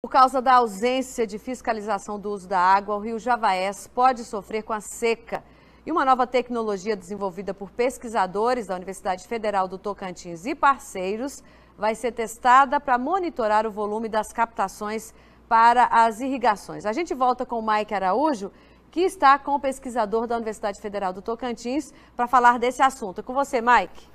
Por causa da ausência de fiscalização do uso da água, o rio Javaés pode sofrer com a seca. E uma nova tecnologia desenvolvida por pesquisadores da Universidade Federal do Tocantins e parceiros vai ser testada para monitorar o volume das captações para as irrigações. A gente volta com o Mike Araújo, que está com o pesquisador da Universidade Federal do Tocantins, para falar desse assunto. É com você, Mike.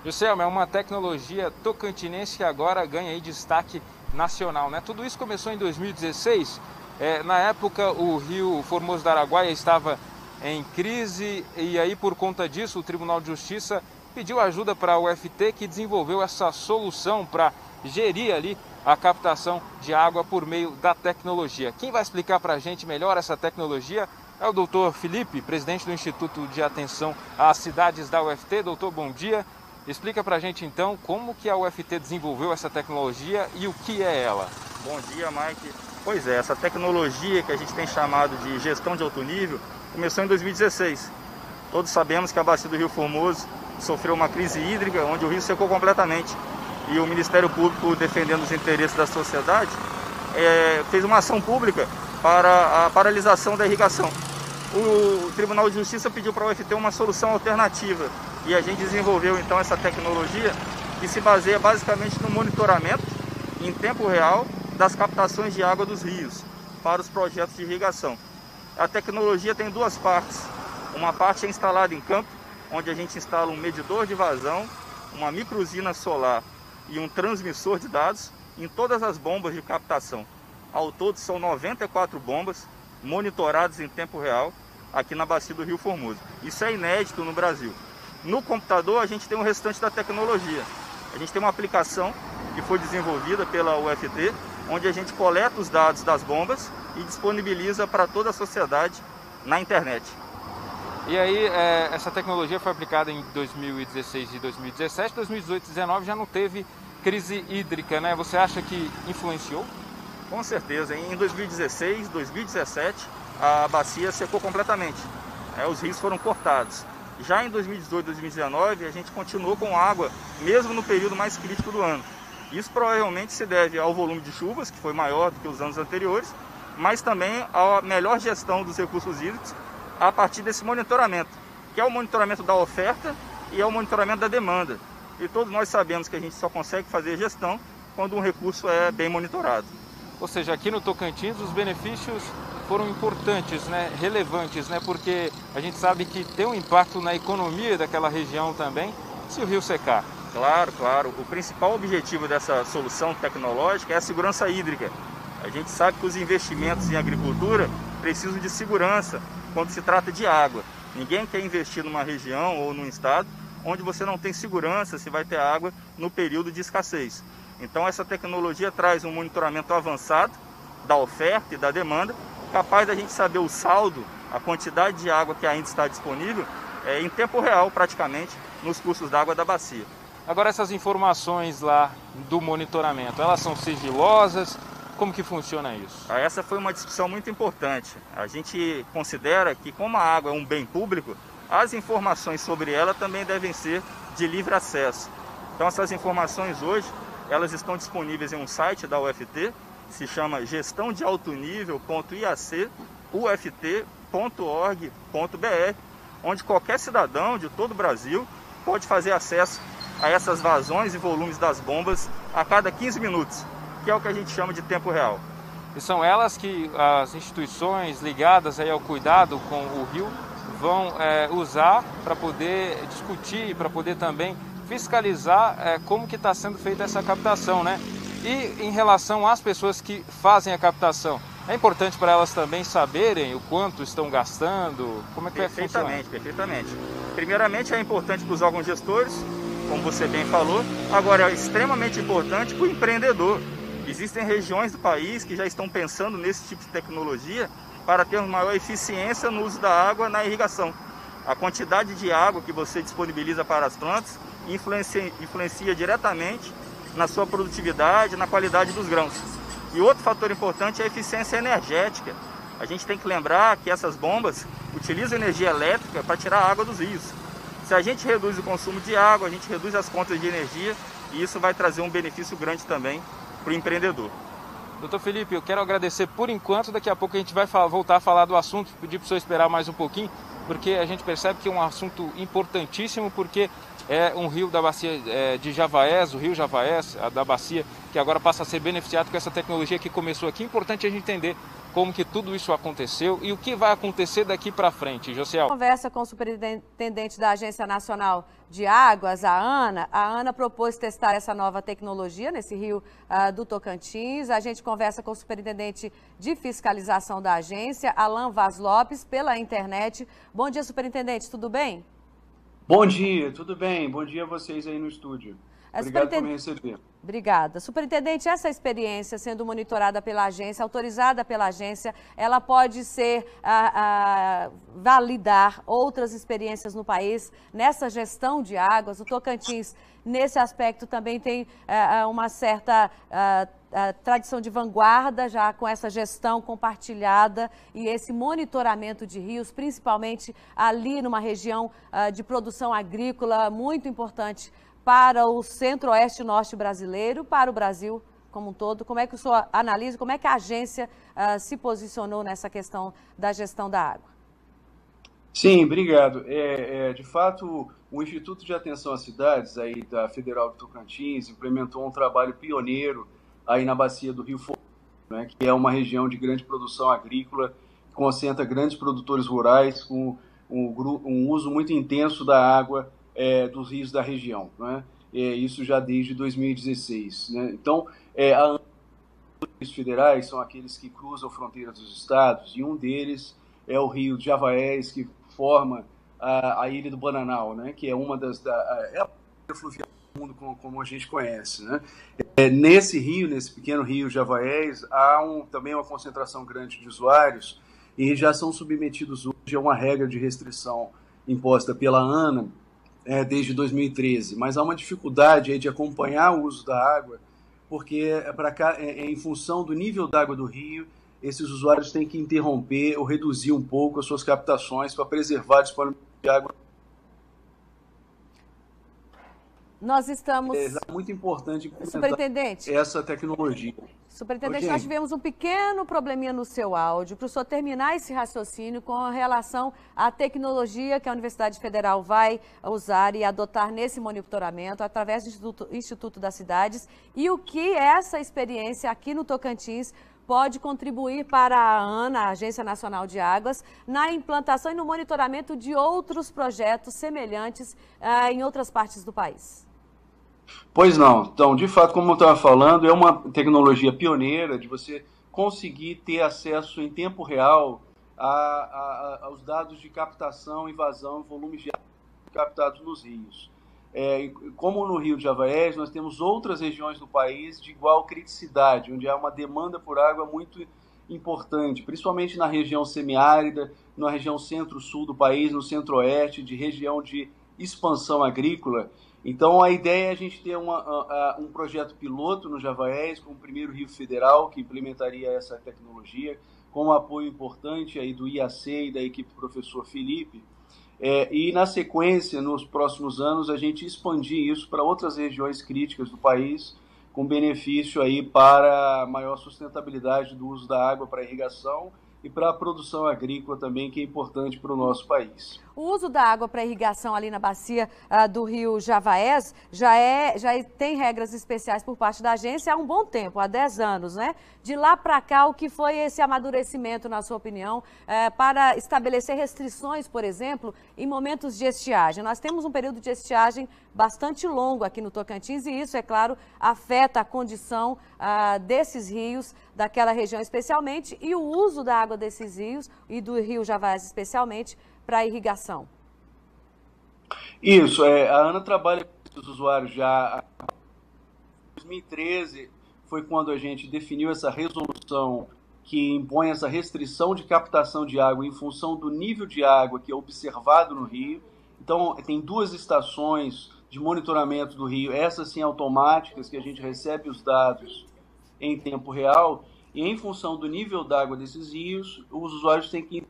Juscelma, é uma tecnologia tocantinense que agora ganha aí destaque nacional, né? Tudo isso começou em 2016. Na época, o rio Formoso do Araguaia estava em crise e aí, por conta disso, o Tribunal de Justiça pediu ajuda para a UFT, que desenvolveu essa solução para gerir ali a captação de água por meio da tecnologia. Quem vai explicar para a gente melhor essa tecnologia é o doutor Felipe, presidente do Instituto de Atenção às Cidades da UFT. Doutor, bom dia. Explica para a gente então como que a UFT desenvolveu essa tecnologia e o que é ela. Bom dia, Mike. Pois é, essa tecnologia que a gente tem chamado de gestão de alto nível começou em 2016. Todos sabemos que a bacia do Rio Formoso sofreu uma crise hídrica, onde o rio secou completamente. E o Ministério Público, defendendo os interesses da sociedade, fez uma ação pública para a paralisação da irrigação. O Tribunal de Justiça pediu para a UFT uma solução alternativa e a gente desenvolveu então essa tecnologia que se baseia basicamente no monitoramento em tempo real das captações de água dos rios para os projetos de irrigação. A tecnologia tem duas partes. Uma parte é instalada em campo, onde a gente instala um medidor de vazão, uma microusina solar e um transmissor de dados em todas as bombas de captação. Ao todo são 94 bombas monitoradas em tempo real aqui na bacia do Rio Formoso. Isso é inédito no Brasil. No computador a gente tem o restante da tecnologia. A gente tem uma aplicação que foi desenvolvida pela UFT, onde a gente coleta os dados das bombas e disponibiliza para toda a sociedade na internet. E aí, essa tecnologia foi aplicada em 2016 e 2017, 2018 e 2019 já não teve crise hídrica, né? Você acha que influenciou? Com certeza. Em 2016, 2017, a bacia secou completamente. Os rios foram cortados. Já em 2018 e 2019, a gente continuou com água, mesmo no período mais crítico do ano. Isso provavelmente se deve ao volume de chuvas, que foi maior do que os anos anteriores, mas também à melhor gestão dos recursos hídricos a partir desse monitoramento, que é o monitoramento da oferta e é o monitoramento da demanda. E todos nós sabemos que a gente só consegue fazer gestão quando um recurso é bem monitorado. Ou seja, aqui no Tocantins os benefícios foram importantes, né? Relevantes, né? Porque a gente sabe que tem um impacto na economia daquela região também, se o rio secar. Claro, claro. O principal objetivo dessa solução tecnológica é a segurança hídrica. A gente sabe que os investimentos em agricultura precisam de segurança quando se trata de água. Ninguém quer investir numa região ou num estado onde você não tem segurança se vai ter água no período de escassez. Então essa tecnologia traz um monitoramento avançado da oferta e da demanda, capaz da gente saber o saldo, a quantidade de água que ainda está disponível em tempo real praticamente nos cursos d'água da bacia. Agora, essas informações lá do monitoramento, elas são sigilosas? Como que funciona isso? Essa foi uma discussão muito importante. A gente considera que, como a água é um bem público, as informações sobre ela também devem ser de livre acesso. Então essas informações hoje, elas estão disponíveis em um site da UFT, se chama gestãodealtonivel.iac.uft.org.br, onde qualquer cidadão de todo o Brasil pode fazer acesso a essas vazões e volumes das bombas a cada 15 minutos, que é o que a gente chama de tempo real. E são elas que as instituições ligadas aí ao cuidado com o rio vão usar para poder discutir, para poder também fiscalizar como que está sendo feita essa captação, né? E em relação às pessoas que fazem a captação, é importante para elas também saberem o quanto estão gastando? Como é que vai funcionar? Perfeitamente. Primeiramente é importante para os órgãos gestores, como você bem falou. Agora é extremamente importante para o empreendedor. Existem regiões do país que já estão pensando nesse tipo de tecnologia para termos maior eficiência no uso da água na irrigação. A quantidade de água que você disponibiliza para as plantas influencia diretamente na sua produtividade, na qualidade dos grãos. E outro fator importante é a eficiência energética. A gente tem que lembrar que essas bombas utilizam energia elétrica para tirar a água dos rios. Se a gente reduz o consumo de água, a gente reduz as contas de energia e isso vai trazer um benefício grande também para o empreendedor. Doutor Felipe, eu quero agradecer por enquanto, daqui a pouco a gente vai voltar a falar do assunto, pedir para o senhor esperar mais um pouquinho, porque a gente percebe que é um assunto importantíssimo, porque é um rio da bacia de Javaés, o rio Javaés, da bacia, que agora passa a ser beneficiado com essa tecnologia que começou aqui. É importante a gente entender como que tudo isso aconteceu e o que vai acontecer daqui para frente. Josiel. Conversa com o superintendente da Agência Nacional de Águas, a Ana propôs testar essa nova tecnologia nesse rio do Tocantins. A gente conversa com o superintendente de fiscalização da agência, Alan Vaz Lopes, pela internet. Bom dia, superintendente, tudo bem? Bom dia, tudo bem? Bom dia a vocês aí no estúdio. Obrigado por me receber. Obrigada. Superintendente, essa experiência sendo monitorada pela agência, autorizada pela agência, ela pode ser validar outras experiências no país nessa gestão de águas. O Tocantins, nesse aspecto, também tem uma certa tradição de vanguarda, já com essa gestão compartilhada e esse monitoramento de rios, principalmente ali numa região de produção agrícola muito importante para o centro-oeste e norte brasileiro, para o Brasil como um todo. Como é que o senhor analisa, como é que a agência se posicionou nessa questão da gestão da água? Sim, obrigado. De fato, o Instituto de Atenção às Cidades aí da Federal do Tocantins implementou um trabalho pioneiro aí na bacia do Rio Formoso, né, que é uma região de grande produção agrícola, que concentra grandes produtores rurais com um uso muito intenso da água dos rios da região, né? Isso já desde 2016. Né? Então, os rios federais são aqueles que cruzam fronteiras dos estados, e um deles é o rio Javaés, que forma a ilha do Bananal, né? Que é uma das... é a fluvial do mundo como a gente conhece. Né? Nesse rio, nesse pequeno rio Javaés, há também uma concentração grande de usuários e já são submetidos hoje a uma regra de restrição imposta pela ANA, desde 2013, mas há uma dificuldade aí de acompanhar o uso da água, porque em função do nível d'água do rio, esses usuários têm que interromper ou reduzir um pouco as suas captações para preservar a disponibilidade de água. Nós estamos... É muito importante Superintendente, essa tecnologia. Superintendente, nós tivemos um pequeno probleminha no seu áudio, para o senhor terminar esse raciocínio com relação à tecnologia que a Universidade Federal vai usar e adotar nesse monitoramento através do Instituto das Cidades, e o que essa experiência aqui no Tocantins pode contribuir para a ANA, a Agência Nacional de Águas, na implantação e no monitoramento de outros projetos semelhantes em outras partes do país. Pois não. Então, de fato, como eu estava falando, é uma tecnologia pioneira de você conseguir ter acesso em tempo real aos dados de captação e vazão, volumes de água captados nos rios. Como no Rio de Javaés, nós temos outras regiões do país de igual criticidade, onde há uma demanda por água muito importante, principalmente na região semiárida, na região centro-sul do país, no centro-oeste, de região de expansão agrícola. Então, a ideia é a gente ter um projeto piloto no Javaés, com o primeiro rio federal que implementaria essa tecnologia, com um apoio importante aí do IAC e da equipe do professor Felipe. E, na sequência, nos próximos anos, a gente expandir isso para outras regiões críticas do país, com benefício aí para maior sustentabilidade do uso da água para irrigação e para a produção agrícola também, que é importante para o nosso país. O uso da água para irrigação ali na bacia do rio Javaés já tem regras especiais por parte da agência há um bom tempo, há 10 anos, né? De lá para cá, o que foi esse amadurecimento, na sua opinião, para estabelecer restrições, por exemplo, em momentos de estiagem? Nós temos um período de estiagem bastante longo aqui no Tocantins e isso, é claro, afeta a condição desses rios, daquela região especialmente, e o uso da água desses rios e do rio Javaés especialmente, para irrigação. Isso, a ANA trabalha com os usuários já. Em 2013 foi quando a gente definiu essa resolução que impõe essa restrição de captação de água em função do nível de água que é observado no rio. Então, tem 2 estações de monitoramento do rio, essas sim automáticas, que a gente recebe os dados em tempo real, e em função do nível d'água desses rios, os usuários têm que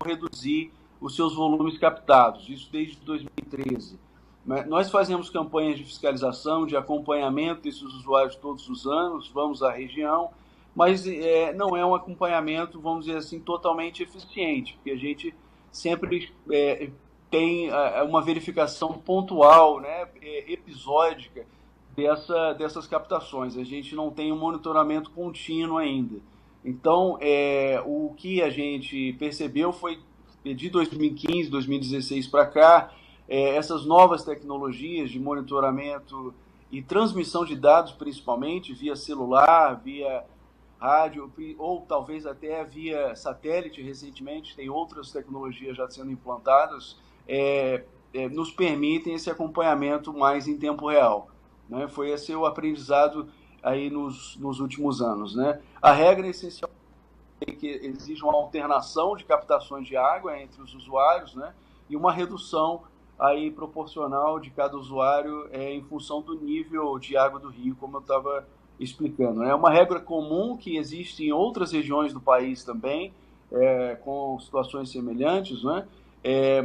reduzir os seus volumes captados, isso desde 2013. Nós fazemos campanhas de fiscalização, de acompanhamento desses usuários todos os anos, vamos à região, mas não é um acompanhamento, vamos dizer assim, totalmente eficiente, porque a gente sempre tem uma verificação pontual, né, episódica dessas captações. A gente não tem um monitoramento contínuo ainda. Então, o que a gente percebeu foi, de 2015, 2016 para cá, essas novas tecnologias de monitoramento e transmissão de dados, principalmente via celular, via rádio, ou talvez até via satélite recentemente, tem outras tecnologias já sendo implantadas, nos permitem esse acompanhamento mais em tempo real, né? Foi esse o aprendizado aí nos últimos anos, né? A regra essencial é que exige uma alternação de captações de água entre os usuários, né? E uma redução aí proporcional de cada usuário em função do nível de água do rio, como eu estava explicando. É uma regra comum que existe em outras regiões do país também, com situações semelhantes, né?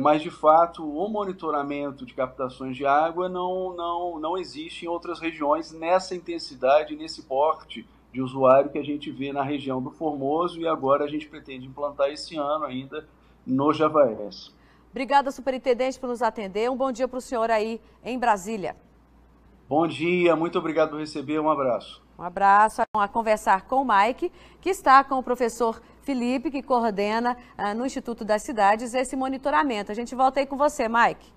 Mas, de fato, o monitoramento de captações de água não existe em outras regiões nessa intensidade, nesse porte de usuário que a gente vê na região do Formoso, e agora a gente pretende implantar esse ano ainda no Javaés. Obrigada, superintendente, por nos atender. Um bom dia para o senhor aí em Brasília. Bom dia, muito obrigado por receber, um abraço. Um abraço. A conversar com o Mike, que está com o professor Felipe, que coordena no Instituto das Cidades esse monitoramento. A gente volta aí com você, Mike.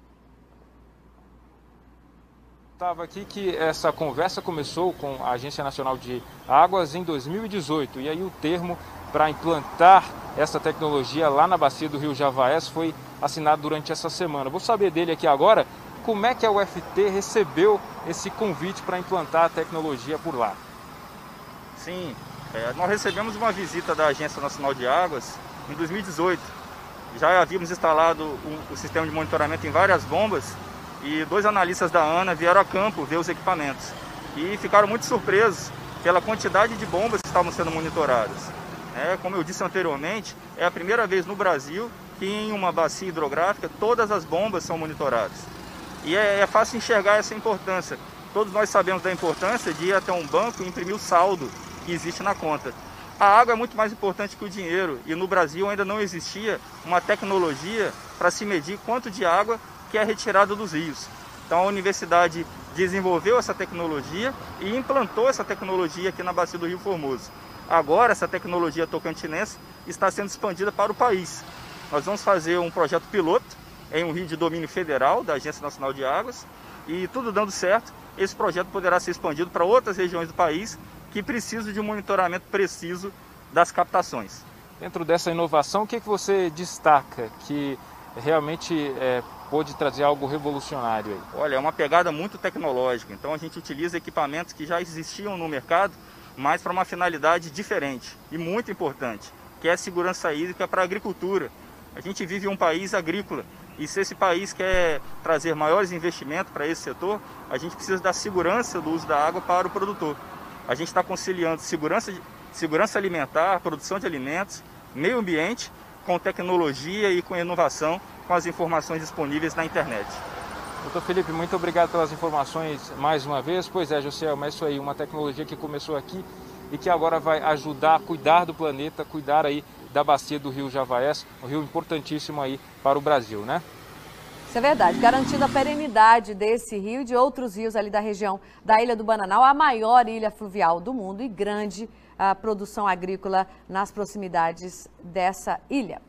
Estava aqui que essa conversa começou com a Agência Nacional de Águas em 2018, e aí o termo para implantar essa tecnologia lá na bacia do Rio Javaés foi assinado durante essa semana. Vou saber dele aqui agora como é que a UFT recebeu esse convite para implantar a tecnologia por lá. Sim, nós recebemos uma visita da Agência Nacional de Águas em 2018. Já havíamos instalado o sistema de monitoramento em várias bombas e 2 analistas da ANA vieram a campo ver os equipamentos e ficaram muito surpresos pela quantidade de bombas que estavam sendo monitoradas. Como eu disse anteriormente, é a primeira vez no Brasil que em uma bacia hidrográfica todas as bombas são monitoradas. E é fácil enxergar essa importância. Todos nós sabemos da importância de ir até um banco e imprimir o saldo que existe na conta. A água é muito mais importante que o dinheiro, e no Brasil ainda não existia uma tecnologia para se medir quanto de água que é retirada dos rios. Então a universidade desenvolveu essa tecnologia e implantou essa tecnologia aqui na bacia do Rio Formoso. Agora essa tecnologia tocantinense está sendo expandida para o país. Nós vamos fazer um projeto piloto em um rio de domínio federal da Agência Nacional de Águas, e tudo dando certo, esse projeto poderá ser expandido para outras regiões do país que precisam de um monitoramento preciso das captações. Dentro dessa inovação, o que você destaca que realmente pode trazer algo revolucionário aí? Olha, é uma pegada muito tecnológica, então a gente utiliza equipamentos que já existiam no mercado, mas para uma finalidade diferente e muito importante, que é a segurança hídrica para a agricultura. A gente vive em um país agrícola, e se esse país quer trazer maiores investimentos para esse setor, a gente precisa da segurança do uso da água para o produtor. A gente está conciliando segurança alimentar, produção de alimentos, meio ambiente, com tecnologia e com inovação, com as informações disponíveis na internet. Doutor Felipe, muito obrigado pelas informações mais uma vez. Pois é, Joselma, é isso aí, uma tecnologia que começou aqui e que agora vai ajudar a cuidar do planeta, cuidar aí da bacia do Rio Javaés, um rio importantíssimo aí para o Brasil, né? Isso é verdade, garantindo a perenidade desse rio e de outros rios ali da região da Ilha do Bananal, a maior ilha fluvial do mundo e grande a produção agrícola nas proximidades dessa ilha.